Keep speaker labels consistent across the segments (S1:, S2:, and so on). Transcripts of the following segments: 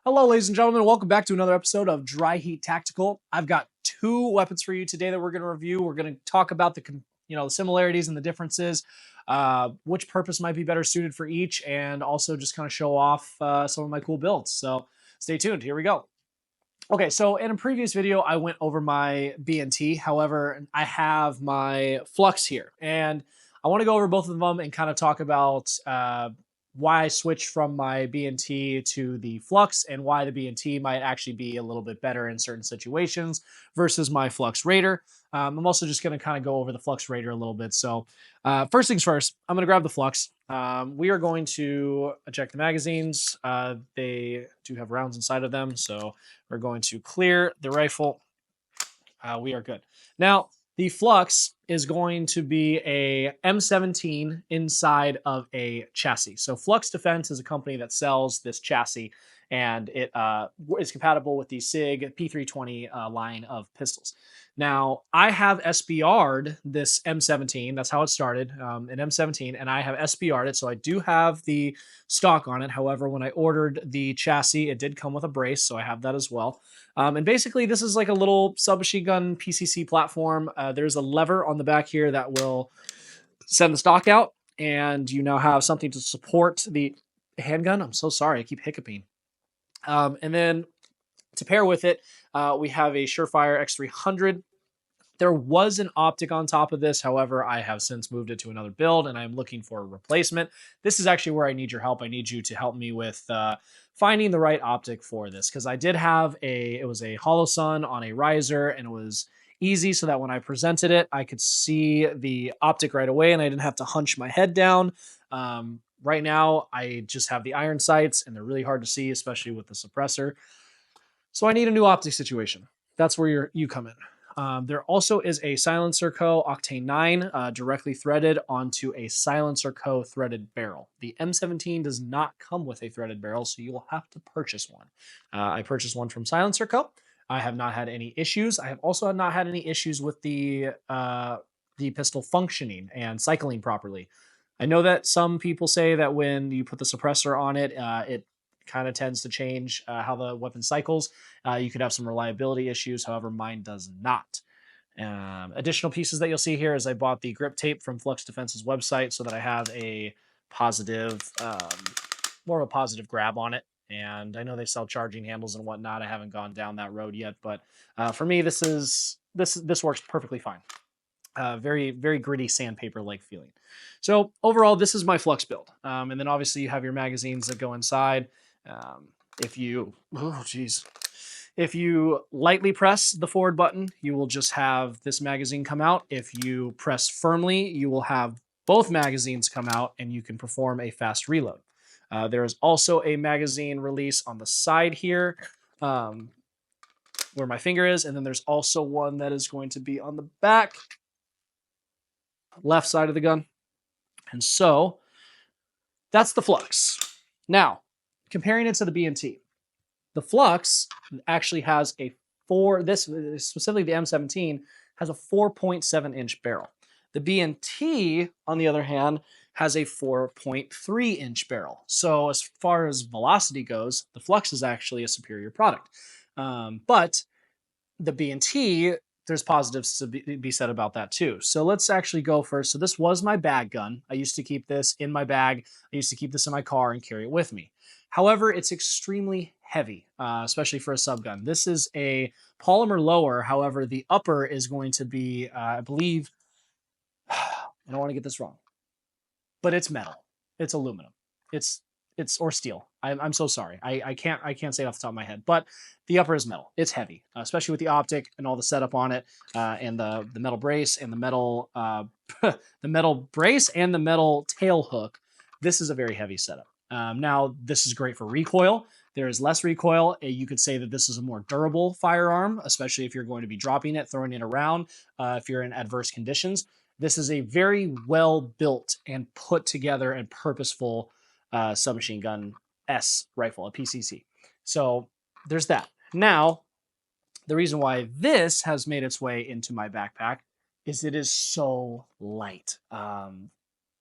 S1: Hello, ladies and gentlemen. Welcome back to another episode of Dry Heat Tactical. I've got two weapons for you today that we're going to review. We're going to talk about the similarities and the differences, which purpose might be better suited for each, and also just kind of show off some of my cool builds. So stay tuned. Here we go. Okay, so in a previous video, I went over my B&T. However, I have my Flux here, and I want to go over both of them and kind of talk about why I switched from my B&T to the Flux and why the B&T might actually be a little bit better in certain situations versus my Flux Raider. I'm also just going to kind of go over the Flux Raider a little bit. So first things first, I'm going to grab the Flux. We are going to eject the magazines. They do have rounds inside of them, so we're going to clear the rifle. We are good. Now, the Flux is going to be a M17 inside of a chassis. So Flux Defense is a company that sells this chassis, and it is compatible with the SIG P320 line of pistols. Now, I have SBR'd this M17. That's how it started, an M17, and I have SBR'd it, so I do have the stock on it. However, when I ordered the chassis, it did come with a brace, so I have that as well. And basically, this is like a little submachine gun PCC platform. There's a lever on the back here that will send the stock out, and you now have something to support the handgun. I'm so sorry, I keep hiccuping. And then to pair with it, we have a Surefire X300. There was an optic on top of this. However, I have since moved it to another build, and I'm looking for a replacement. This is actually where I need your help. I need you to help me with finding the right optic for this, because I did have it was a Hollow Sun on a riser, and it was easy so that when I presented it, I could see the optic right away, and I didn't have to hunch my head down. Right now, I just have the iron sights, and they're really hard to see, especially with the suppressor. So I need a new optic situation. That's where you come in. There also is a Silencer Co. Octane 9 directly threaded onto a Silencer Co. threaded barrel. The M17 does not come with a threaded barrel, so you will have to purchase one. I purchased one from Silencer Co. I have not had any issues. I have also not had any issues with the pistol functioning and cycling properly. I know that some people say that when you put the suppressor on it, it kind of tends to change how the weapon cycles. You could have some reliability issues. However, mine does not. Additional pieces that you'll see here is I bought the grip tape from Flux Defense's website so that I have a positive, more of a positive grab on it. And I know they sell charging handles and whatnot. I haven't gone down that road yet, but for me, this works perfectly fine. Very, very gritty sandpaper-like feeling. So overall, this is my Flux build. And then obviously you have your magazines that go inside. If you lightly press the forward button, you will just have this magazine come out. If you press firmly, you will have both magazines come out, and you can perform a fast reload. There is also a magazine release on the side here, where my finger is, and then there's also one that is going to be on the back left side of the gun. And so that's the Flux. Now, comparing it to the B&T, the Flux actually has specifically the M17 has a 4.7 inch barrel. The B&T, on the other hand, has a 4.3 inch barrel. So as far as velocity goes, the Flux is actually a superior product. But the B&T, there's positives to be said about that too. So let's actually go first. So this was my bag gun. I used to keep this in my bag. I used to keep this in my car and carry it with me. However, it's extremely heavy, especially for a subgun. This is a polymer lower. However, the upper is going to be, I believe, I don't want to get this wrong, but it's metal. It's aluminum. It's or steel. I'm so sorry. I can't say it off the top of my head, but the upper is metal. It's heavy, especially with the optic and all the setup on it, and the metal brace and the metal the metal brace and the metal tail hook. This is a very heavy setup. Now, this is great for recoil. There is less recoil. You could say that this is a more durable firearm, especially if you're going to be dropping it, throwing it around, if you're in adverse conditions. This is a very well built and put together and purposeful submachine gun S rifle, a PCC. So there's that. Now, the reason why this has made its way into my backpack is it is so light.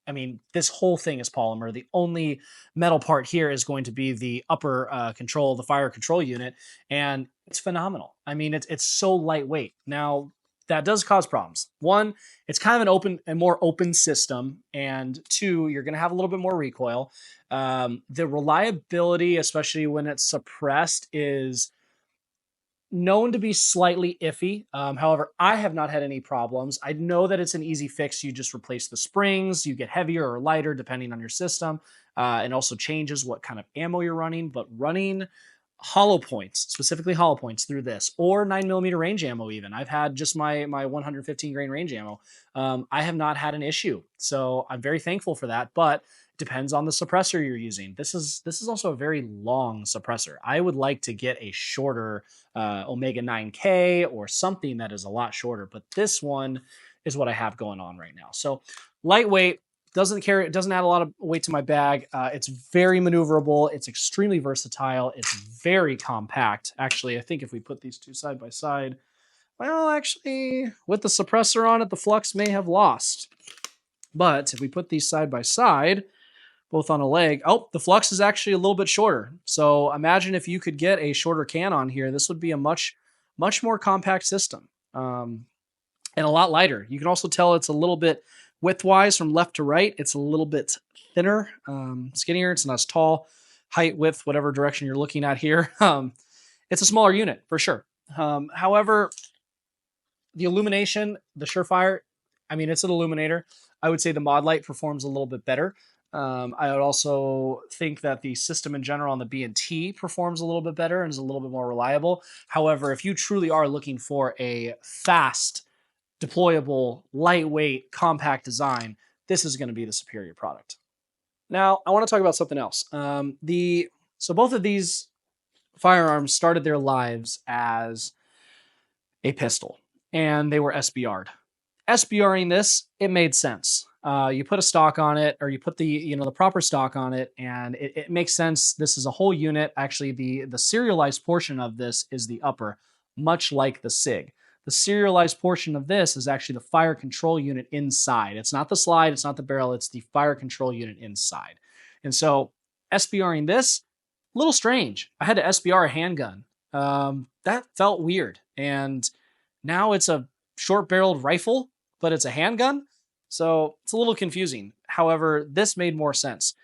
S1: I mean, this whole thing is polymer. The only metal part here is going to be the upper control, the fire control unit, and it's phenomenal. I mean, it's so lightweight. Now, that does cause problems. One, it's kind of a more open system, and two, you're going to have a little bit more recoil. The reliability, especially when it's suppressed, is known to be slightly iffy. However, I have not had any problems. I know that it's an easy fix. You just replace the springs, you get heavier or lighter depending on your system, and also changes what kind of ammo you're running. But running hollow points, specifically hollow points through this, or 9mm range ammo, even. I've had just my 115 grain range ammo. I have not had an issue. So I'm very thankful for that. But depends on the suppressor you're using. This is also a very long suppressor. I would like to get a shorter Omega 9K or something that is a lot shorter, but this one is what I have going on right now. So lightweight, doesn't add a lot of weight to my bag. It's very maneuverable. It's extremely versatile. It's very compact. Actually, I think if we put these two side by side, well, actually, with the suppressor on it, the Flux may have lost. But if we put these side by side, both on a leg. Oh, the Flux is actually a little bit shorter. So imagine if you could get a shorter can on here, this would be a much more compact system, and a lot lighter. You can also tell it's a little bit width-wise from left to right. It's a little bit thinner, skinnier. It's not as tall, height, width, whatever direction you're looking at here. It's a smaller unit for sure. However, the illumination, the Surefire, I mean, it's an illuminator. I would say the Mod Light performs a little bit better. I would also think that the system in general on the B&T performs a little bit better and is a little bit more reliable. However, if you truly are looking for a fast, deployable, lightweight, compact design, this is going to be the superior product. Now, I want to talk about something else. So both of these firearms started their lives as a pistol, and they were SBR'd. SBRing this, it made sense. You put a stock on it, or you put the proper stock on it, and it makes sense. This is a whole unit. Actually, the serialized portion of this is the upper, much like the SIG. The serialized portion of this is actually the fire control unit inside. It's not the slide, it's not the barrel, it's the fire control unit inside. And so SBRing this, a little strange. I had to SBR a handgun. That felt weird. And now it's a short-barreled rifle, but it's a handgun. So it's a little confusing. However, this made more sense.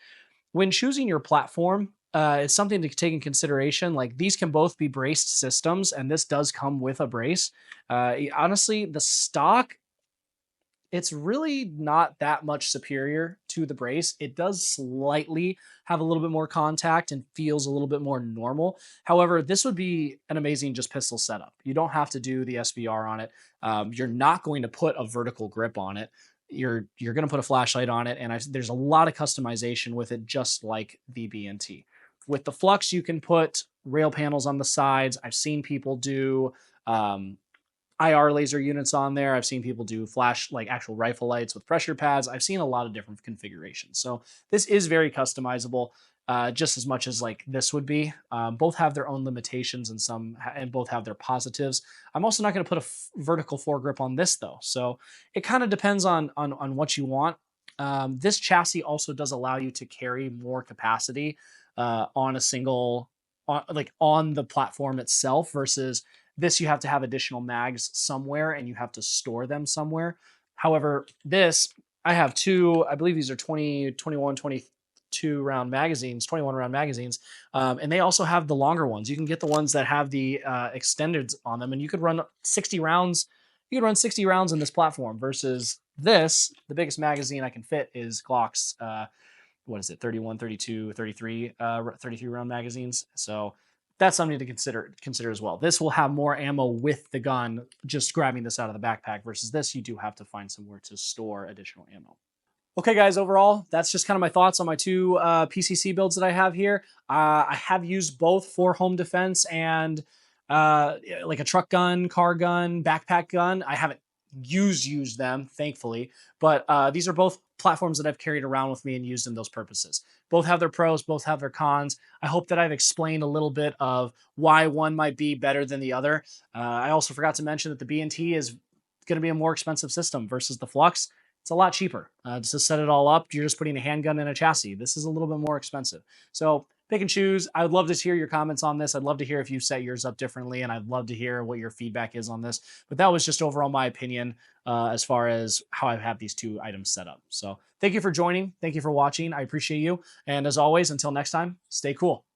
S1: When choosing your platform, it's something to take in consideration. Like, these can both be braced systems, and this does come with a brace. Honestly, the stock, it's really not that much superior to the brace. It does slightly have a little bit more contact and feels a little bit more normal. However, this would be an amazing just pistol setup. You don't have to do the SBR on it. You're not going to put a vertical grip on it. You're going to put a flashlight on it, and there's a lot of customization with it, just like the B&T. With the Flux, you can put rail panels on the sides. I've seen people do IR laser units on there. I've seen people do actual rifle lights with pressure pads. I've seen a lot of different configurations. So this is very customizable, just as much as like this would be. Both have their own limitations, and both have their positives. I'm also not going to put a vertical foregrip on this though. So it kind of depends on what you want. This chassis also does allow you to carry more capacity on the platform itself, versus this, you have to have additional mags somewhere and you have to store them somewhere. However, this, I have two, I believe these are 22 round magazines, 21 round magazines. And they also have the longer ones. You can get the ones that have the extendeds on them, and you could run 60 rounds. You could run 60 rounds in this platform, versus this, the biggest magazine I can fit is Glock's, 31, 32, 33 round magazines. So that's something to consider as well. This will have more ammo with the gun, just grabbing this out of the backpack, versus this, you do have to find somewhere to store additional ammo. Okay, guys, overall, that's just kind of my thoughts on my two PCC builds that I have here. I have used both for home defense and like a truck gun, car gun, backpack gun. I haven't used them, thankfully, but these are both platforms that I've carried around with me and used in those purposes. Both have their pros, both have their cons. I hope that I've explained a little bit of why one might be better than the other. I also forgot to mention that the B&T is going to be a more expensive system versus the Flux. it's a lot cheaper. Just to set it all up, you're just putting a handgun in a chassis. This is a little bit more expensive. So pick and choose. I would love to hear your comments on this. I'd love to hear if you set yours up differently, and I'd love to hear what your feedback is on this. But that was just overall my opinion as far as how I have these two items set up. So thank you for joining. Thank you for watching. I appreciate you. And as always, until next time, stay cool.